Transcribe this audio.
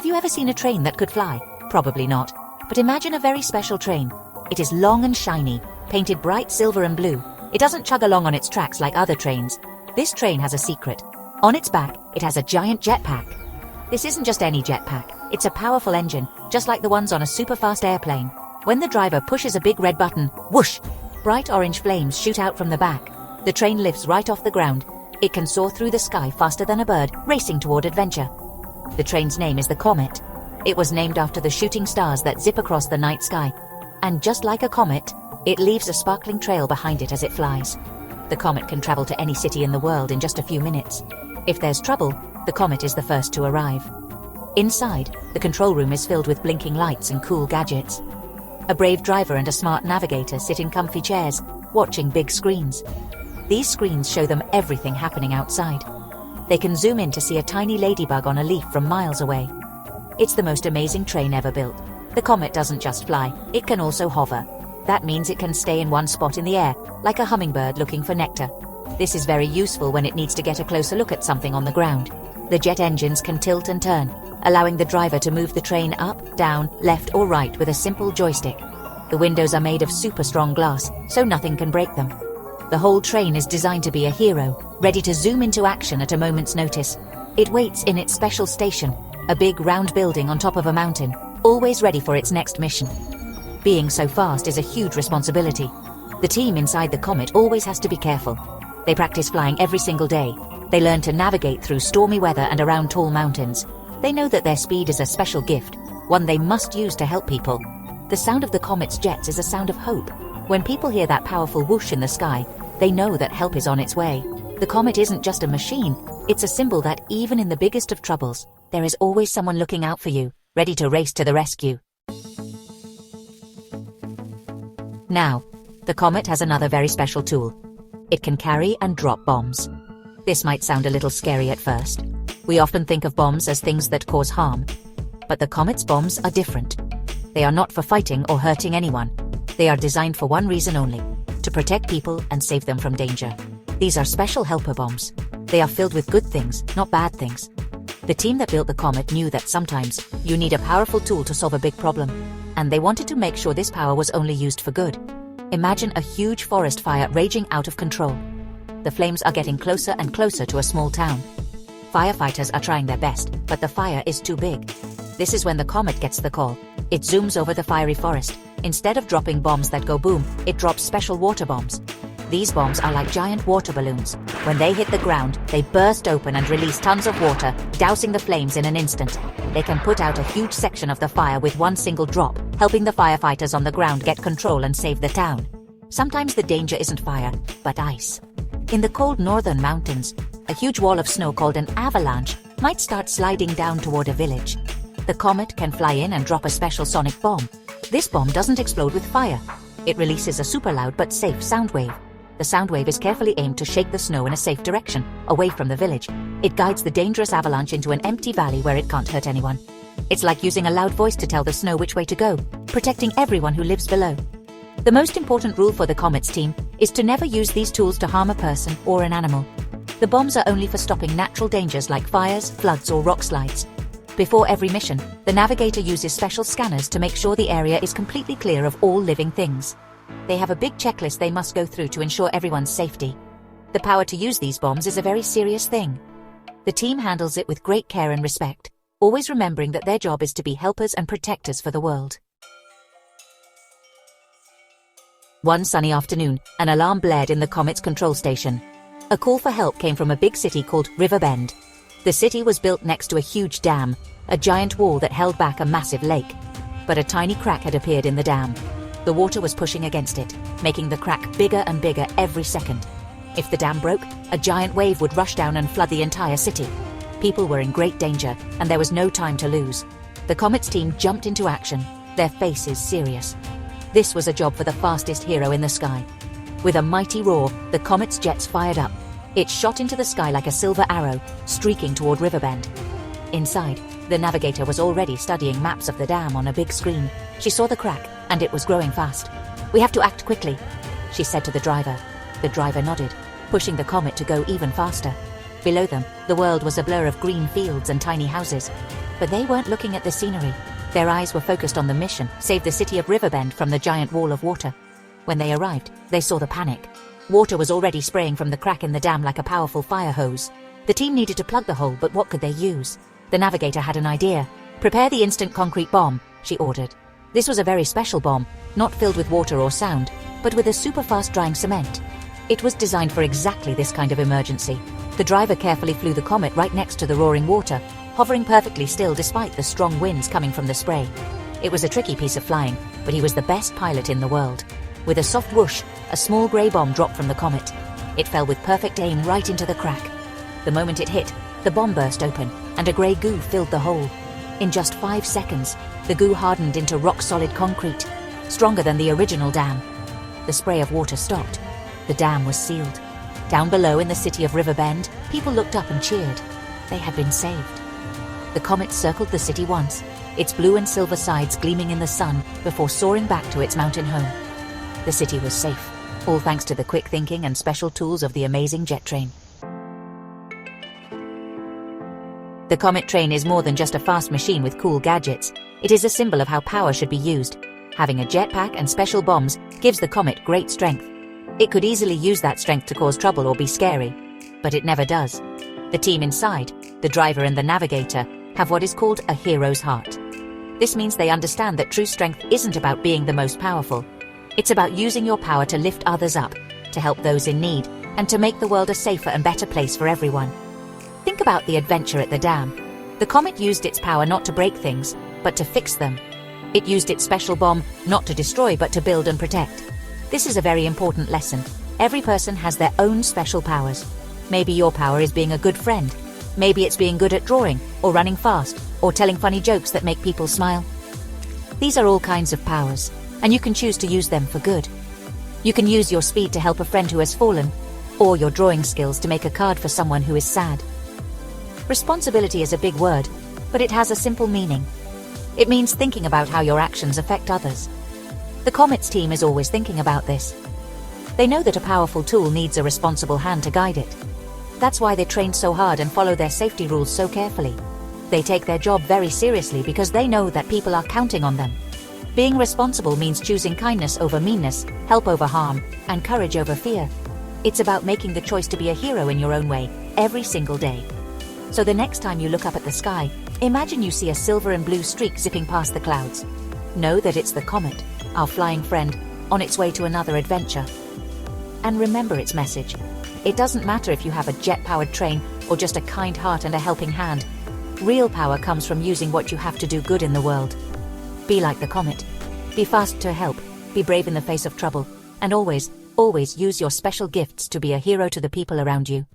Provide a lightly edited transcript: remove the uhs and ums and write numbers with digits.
Have you ever seen a train that could fly? Probably not. But imagine a very special train. It is long and shiny, painted bright silver and blue. It doesn't chug along on its tracks like other trains. This train has a secret. On its back, it has a giant jetpack. This isn't just any jetpack. It's a powerful engine, just like the ones on a super-fast airplane. When the driver pushes a big red button, whoosh! Bright orange flames shoot out from the back. The train lifts right off the ground. It can soar through the sky faster than a bird, racing toward adventure. The train's name is the Comet. It was named after the shooting stars that zip across the night sky. And just like a comet, it leaves a sparkling trail behind it as it flies. The Comet can travel to any city in the world in just a few minutes. If there's trouble, the Comet is the first to arrive. Inside, the control room is filled with blinking lights and cool gadgets. A brave driver and a smart navigator sit in comfy chairs, watching big screens. These screens show them everything happening outside. They can zoom in to see a tiny ladybug on a leaf from miles away. It's the most amazing train ever built. The Comet doesn't just fly, it can also hover. That means it can stay in one spot in the air, like a hummingbird looking for nectar. This is very useful when it needs to get a closer look at something on the ground. The jet engines can tilt and turn, allowing the driver to move the train up, down, left or right with a simple joystick. The windows are made of super strong glass, so nothing can break them. The whole train is designed to be a hero, ready to zoom into action at a moment's notice. It waits in its special station, a big round building on top of a mountain, always ready for its next mission. Being so fast is a huge responsibility. The team inside the Comet always has to be careful. They practice flying every single day. They learn to navigate through stormy weather and around tall mountains. They know that their speed is a special gift, one they must use to help people. The sound of the Comet's jets is a sound of hope. When people hear that powerful whoosh in the sky, they know that help is on its way. The Comet isn't just a machine, it's a symbol that even in the biggest of troubles, there is always someone looking out for you, ready to race to the rescue. Now, the Comet has another very special tool. It can carry and drop bombs. This might sound a little scary at first. We often think of bombs as things that cause harm. But the Comet's bombs are different. They are not for fighting or hurting anyone. They are designed for one reason only: to protect people and save them from danger. These are special helper bombs. They are filled with good things, not bad things. The team that built the Comet knew that sometimes you need a powerful tool to solve a big problem, and they wanted to make sure this power was only used for good. Imagine a huge forest fire raging out of control. The flames are getting closer and closer to a small town. Firefighters are trying their best, but the fire is too big. This is when the Comet gets the call. It zooms over the fiery forest. Instead of dropping bombs that go boom, it drops special water bombs. These bombs are like giant water balloons. When they hit the ground, they burst open and release tons of water, dousing the flames in an instant. They can put out a huge section of the fire with one single drop, helping the firefighters on the ground get control and save the town. Sometimes the danger isn't fire, but ice. In the cold northern mountains, a huge wall of snow called an avalanche might start sliding down toward a village. The Comet can fly in and drop a special sonic bomb. This bomb doesn't explode with fire. It releases a super loud but safe sound wave. The sound wave is carefully aimed to shake the snow in a safe direction, away from the village. It guides the dangerous avalanche into an empty valley where it can't hurt anyone. It's like using a loud voice to tell the snow which way to go, protecting everyone who lives below. The most important rule for the Comet's team is to never use these tools to harm a person or an animal. The bombs are only for stopping natural dangers like fires, floods, or rock slides. Before every mission, the navigator uses special scanners to make sure the area is completely clear of all living things. They have a big checklist they must go through to ensure everyone's safety. The power to use these bombs is a very serious thing. The team handles it with great care and respect, always remembering that their job is to be helpers and protectors for the world. One sunny afternoon, an alarm blared in the Comet's control station. A call for help came from a big city called Riverbend. The city was built next to a huge dam, a giant wall that held back a massive lake. But a tiny crack had appeared in the dam. The water was pushing against it, making the crack bigger and bigger every second. If the dam broke, a giant wave would rush down and flood the entire city. People were in great danger, and there was no time to lose. The Comet's team jumped into action, their faces serious. This was a job for the fastest hero in the sky. With a mighty roar, the Comet's jets fired up. It shot into the sky like a silver arrow, streaking toward Riverbend. Inside, the navigator was already studying maps of the dam on a big screen. She saw the crack, and it was growing fast. "We have to act quickly," she said to the driver. The driver nodded, pushing the Comet to go even faster. Below them, the world was a blur of green fields and tiny houses. But they weren't looking at the scenery. Their eyes were focused on the mission: save the city of Riverbend from the giant wall of water. When they arrived, they saw the panic. Water was already spraying from the crack in the dam like a powerful fire hose. The team needed to plug the hole, but what could they use? The navigator had an idea. "Prepare the instant concrete bomb," she ordered. This was a very special bomb, not filled with water or sound, but with a super fast drying cement. It was designed for exactly this kind of emergency. The driver carefully flew the Comet right next to the roaring water, hovering perfectly still despite the strong winds coming from the spray. It was a tricky piece of flying, but he was the best pilot in the world. With a soft whoosh, a small grey bomb dropped from the Comet. It fell with perfect aim right into the crack. The moment it hit, the bomb burst open, and a grey goo filled the hole. In just 5 seconds, the goo hardened into rock-solid concrete, stronger than the original dam. The spray of water stopped. The dam was sealed. Down below in the city of Riverbend, people looked up and cheered. They had been saved. The Comet circled the city once, its blue and silver sides gleaming in the sun before soaring back to its mountain home. The city was safe, all thanks to the quick thinking and special tools of the amazing jet train. The Comet train is more than just a fast machine with cool gadgets. It is a symbol of how power should be used. Having a jetpack and special bombs gives the Comet great strength. It could easily use that strength to cause trouble or be scary, but it never does. The team inside, the driver and the navigator, have what is called a hero's heart. This means they understand that true strength isn't about being the most powerful. It's about using your power to lift others up, to help those in need, and to make the world a safer and better place for everyone. Think about the adventure at the dam. The Comet used its power not to break things, but to fix them. It used its special bomb not to destroy but to build and protect. This is a very important lesson. Every person has their own special powers. Maybe your power is being a good friend. Maybe it's being good at drawing, or running fast, or telling funny jokes that make people smile. These are all kinds of powers, and you can choose to use them for good. You can use your speed to help a friend who has fallen, or your drawing skills to make a card for someone who is sad. Responsibility is a big word, but it has a simple meaning. It means thinking about how your actions affect others. The Comet's team is always thinking about this. They know that a powerful tool needs a responsible hand to guide it. That's why they train so hard and follow their safety rules so carefully. They take their job very seriously because they know that people are counting on them. Being responsible means choosing kindness over meanness, help over harm, and courage over fear. It's about making the choice to be a hero in your own way, every single day. So the next time you look up at the sky, imagine you see a silver and blue streak zipping past the clouds. Know that it's the Comet, our flying friend, on its way to another adventure. And remember its message. It doesn't matter if you have a jet-powered train or just a kind heart and a helping hand. Real power comes from using what you have to do good in the world. Be like the Comet. Be fast to help, be brave in the face of trouble, and always, always use your special gifts to be a hero to the people around you.